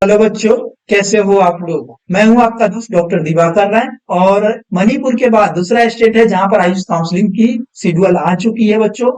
Hello बच्चों, कैसे हो आप लोग। मैं हूं आपका दोस्त डॉक्टर दिवाकर राय। और मणिपुर के बाद दूसरा स्टेट है जहां पर आयुष काउंसलिंग की शेड्यूल आ चुकी है बच्चों।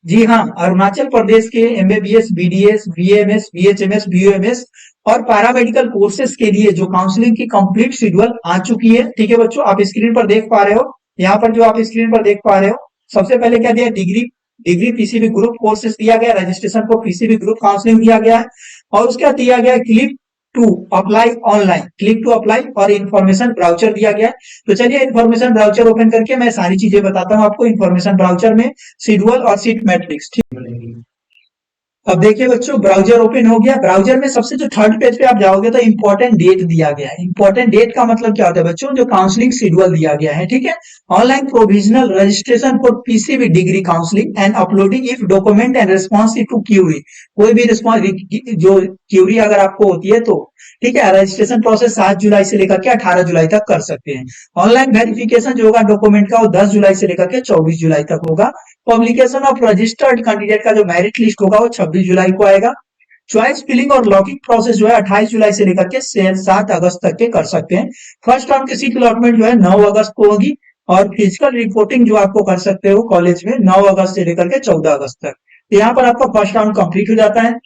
जी हाँ, अरुणाचल प्रदेश के MBBS, BDS, BMS, BHMS, BUMS और पैरामेडिकल कोर्सेज के लिए जो काउंसलिंग की कंप्लीट शेड्यूल आ चुकी है। ठीक है बच्चों, आप स्क्रीन पर देख पा रहे हो। यहाँ पर जो आप स्क्रीन पर देख पा रहे हो, सबसे पहले क्या दिया, degree degree PCB group courses दिया गया, रजिस्ट्रेशन को पीसीबी ग्रुप काउंसलिंग दिया गया है। और उसके बाद दिया गया click to apply online, click to apply और इन्फॉर्मेशन ब्राउचर दिया गया है। तो चलिए इन्फॉर्मेशन ब्राउचर ओपन करके मैं सारी चीजें बताता हूं आपको। इन्फॉर्मेशन ब्राउचर में शेड्यूल और सीट मैट्रिक्स ठीक। अब देखिए बच्चों, ब्राउजर ओपन हो गया। ब्राउजर में सबसे जो थर्ड पेज पे आप जाओगे तो इंपॉर्टेंट डेट दिया गया है। इंपॉर्टेंट डेट का मतलब क्या होता है बच्चों, जो काउंसलिंग शेड्यूल दिया गया है। ठीक है, online provisional registration for PCB degree counselling and uploading of document and response to query. कोई भी रिस्पॉन्स जो क्यूरी अगर आपको होती है तो ठीक है, रजिस्ट्रेशन प्रोसेस 7 जुलाई से लेकर के 18 जुलाई तक कर सकते हैं। ऑनलाइन वेरिफिकेशन जो होगा डॉक्यूमेंट का वो 10 जुलाई से लेकर के 24 जुलाई तक होगा। पब्लिकेशन ऑफ रजिस्टर्ड कैंडिडेट का जो मेरिट लिस्ट होगा वो 26 जुलाई को आएगा। चॉइस फिलिंग और लॉकिंग प्रोसेस जो है 28 जुलाई से लेकर के 7 अगस्त तक के कर सकते हैं। फर्स्ट राउंड की सीट अलॉटमेंट जो है 9 अगस्त को होगी। और फिजिकल रिपोर्टिंग जो आपको कर सकते हो कॉलेज में 9 अगस्त से लेकर के 14 अगस्त तक। तो यहाँ पर आपका फर्स्ट राउंड कंप्लीट हो जाता है।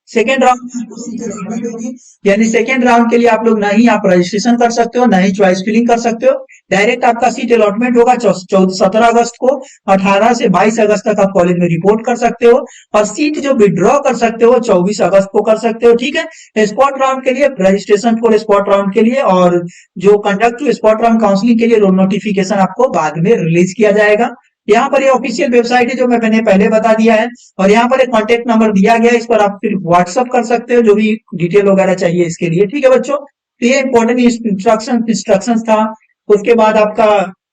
सेकेंड राउंड में आपको सीट अलॉटमेंट होगी, यानी सेकेंड राउंड के लिए आप लोग ना ही आप रजिस्ट्रेशन कर सकते हो ना ही चॉइस फिलिंग कर सकते हो। डायरेक्ट आपका सीट अलॉटमेंट होगा 17 अगस्त को। 18 से 22 अगस्त तक आप कॉलेज में रिपोर्ट कर सकते हो। और सीट जो विड्रॉ कर सकते हो 24 अगस्त को कर सकते हो। ठीक है, स्पॉट राउंड के लिए रजिस्ट्रेशन फॉर स्पॉट राउंड के लिए और जो कंडक्ट स्पॉट राउंड काउंसलिंग के लिए नोटिफिकेशन आपको बाद में रिलीज किया जाएगा। यहाँ पर ये ऑफिशियल वेबसाइट है जो मैंने पहले बता दिया है। और यहाँ पर एक कॉन्टेक्ट नंबर दिया गया है, इस पर आप फिर व्हाट्सअप कर सकते हो जो भी डिटेल वगैरह चाहिए इसके लिए। ठीक है बच्चों, तो ये इंपॉर्टेंट इंस्ट्रक्शन था। उसके बाद आपका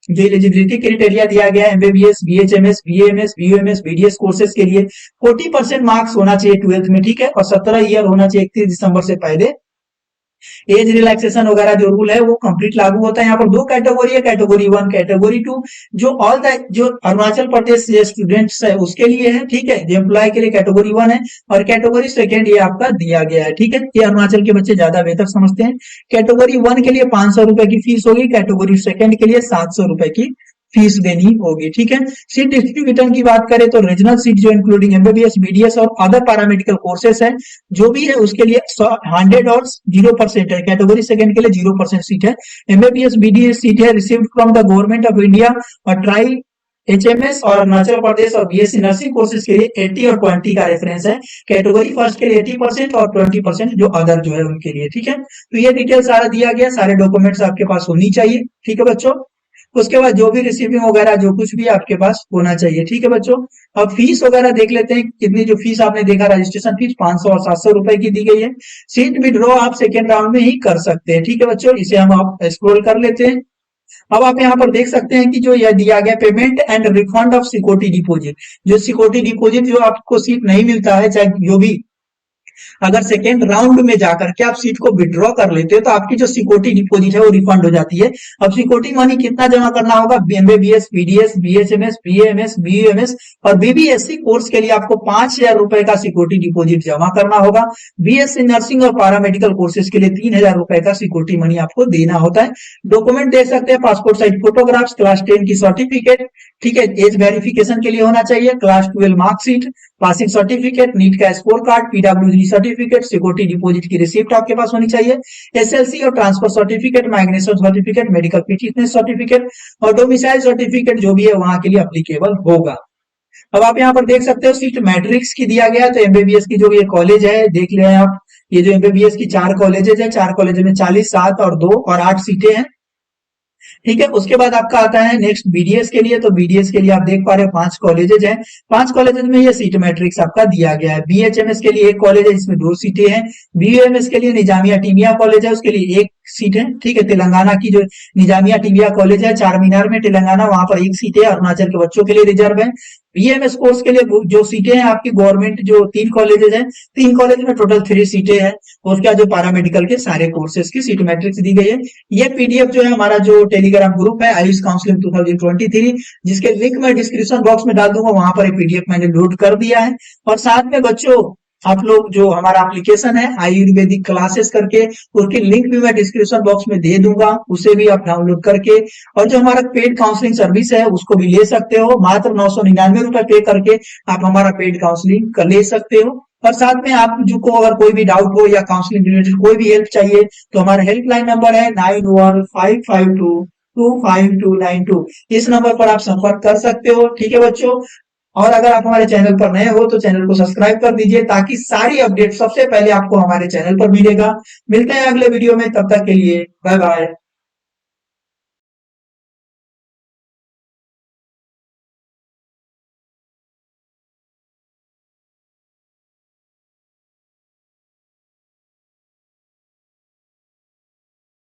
जो एलिजिबिलिटी क्राइटेरिया दिया गया है, MBBS, BHMS, BMS, BUMS, BDS courses के लिए 40% मार्क्स होना चाहिए 12th में। ठीक है, और 17 ईयर होना चाहिए 31 दिसंबर से पहले। एज रिलैक्सेशन वगैरह जो रूल है वो कंप्लीट लागू होता है। यहाँ पर दो कैटेगरी है, कैटेगरी 1, कैटेगरी 2। जो ऑल द जो अरुणाचल प्रदेश स्टूडेंट्स है उसके लिए है। ठीक है, जो एम्प्लॉय के लिए कैटेगरी 1 है। और कैटेगरी सेकेंड ये आपका दिया गया है। ठीक है, ये अरुणाचल के बच्चे ज्यादा बेहतर समझते हैं। कैटेगरी 1 के लिए 500 रुपए की फीस होगी, कैटेगरी सेकेंड के लिए 700 रुपए की फीस देनी होगी। ठीक है, सीट डिस्ट्रीब्यूशन की बात करें तो रीजनल सीट जो इंक्लूडिंग एमबीबीएस, बीडीएस और अदर पैरामेडिकल कोर्सेस है जो भी है उसके लिए 100 और 0% है। कैटेगरी सेकंड के लिए 0% सीट है। एमबीबीएस, बीडीएस सीट है received from the government of India और ट्राई एचएमएस और अरुणाचल प्रदेश और बीएससी नर्सिंग कोर्सेज के लिए 80 और 20 का रेफरेंस है। कैटेगरी फर्स्ट के लिए 80% और 20% जो अदर जो है उनके लिए। ठीक है, तो ये डिटेल सारा दिया गया, सारे डॉक्यूमेंट्स आपके पास होनी चाहिए। ठीक है बच्चों, उसके बाद जो भी रिसीविंग वगैरह जो कुछ भी आपके पास होना चाहिए। ठीक है बच्चों, अब फीस वगैरह देख लेते हैं कितनी। जो फीस आपने देखा रजिस्ट्रेशन फीस 500 और 700 रुपए की दी गई है। सीट विड्रॉ आप सेकेंड राउंड में ही कर सकते हैं। ठीक है बच्चों, इसे हम आप एक्सप्लोर कर लेते हैं। अब आप यहाँ पर देख सकते हैं कि जो यह दिया गया payment and refund of security deposit. जो सिक्योरिटी डिपोजिट जो आपको सीट नहीं मिलता है, चाहे जो भी अगर सेकेंड राउंड में जाकर के आप सीट को विड्रॉ कर लेते हो तो आपकी जो सिक्योरिटी डिपोजिट है वो रिफंड हो जाती है। अब सिक्योरिटी मनी कितना जमा करना होगा, MBBS, BDS, BHMS, BMS, BUMS और बीबीएससी कोर्स के लिए आपको 5,000 रुपए का सिक्योरिटी डिपोजिट जमा करना होगा। बीएससी नर्सिंग और पैरामेडिकल कोर्सेज के लिए 3,000 रुपए का सिक्योरिटी मनी आपको देना होता है। डॉक्यूमेंट दे सकते हैं, पासपोर्ट साइज फोटोग्राफ्स, क्लास 10 की सर्टिफिकेट। ठीक है, एज वेरिफिकेशन के लिए होना चाहिए, class 12 marksheet, passing certificate, NEET का score card, PWD certificate, security deposit की रिसिप्ट आपके पास होनी चाहिए। एसएलसी और transfer certificate, migration certificate, medical fitness certificate और डोमिसाइल सर्टिफिकेट जो भी है वहां के लिए अप्लीकेबल होगा। अब आप यहाँ पर देख सकते हो सीट मैट्रिक्स की दिया गया है। तो एमबीबीएस की जो ये कॉलेज है देख ले आप, ये जो एमबीबीएस की 4 कॉलेजेस है, 4 कॉलेज में 40, 7 और 2 और 8 सीटें हैं। ठीक है, उसके बाद आपका आता है नेक्स्ट बीडीएस के लिए। तो बीडीएस के लिए आप देख पा रहे हो 5 कॉलेजेज हैं। 5 कॉलेजेज में ये सीट मैट्रिक्स आपका दिया गया है। बीएचएमएस के लिए 1 कॉलेज है जिसमें 2 सीटें हैं। बीयूएमएस के लिए निजामिया टीमिया कॉलेज है, उसके लिए 1 सीट है। ठीक है, तेलंगाना की जो निजामिया टीमिया कॉलेज है चार मीनार में तेलंगाना, वहां पर 1 सीट है। अरुणाचल के बच्चों के लिए रिजर्व है। बीएमएस कोर्स के लिए जो सीटें हैं आपकी गवर्नमेंट जो 3 कॉलेजेज हैं, 3 कॉलेज में टोटल 3 सीटें हैं। उसके बाद जो पैरामेडिकल के सारे कोर्सेज की सीट मैट्रिक्स दी गई है। ये पीडीएफ जो है हमारा जो टेलीग्राम ग्रुप है आयुष काउंसलिंग 2023, जिसके लिंक मैं डिस्क्रिप्शन बॉक्स में डाल दूंगा, वहां पर पीडीएफ मैंने लोड कर दिया है। और साथ में बच्चों आप लोग जो हमारा एप्लीकेशन है आयुर्वेदिक क्लासेस करके, उसकी लिंक भी मैं डिस्क्रिप्शन बॉक्स में दे दूंगा, उसे भी आप डाउनलोड करके और जो हमारा पेड काउंसलिंग सर्विस है उसको भी ले सकते हो। मात्र 999 रुपए पे करके आप हमारा पेड काउंसलिंग कर ले सकते हो। और साथ में आप जो को अगर कोई भी डाउट हो या काउंसलिंग रिलेटेड कोई भी हेल्प चाहिए तो हमारा हेल्पलाइन नंबर है 9155225292। इस नंबर पर आप संपर्क कर सकते हो। ठीक है बच्चों, और अगर आप हमारे चैनल पर नए हो तो चैनल को सब्सक्राइब कर दीजिए ताकि सारी अपडेट सबसे पहले आपको हमारे चैनल पर मिलेगा। मिलते हैं अगले वीडियो में, तब तक के लिए बाय बाय।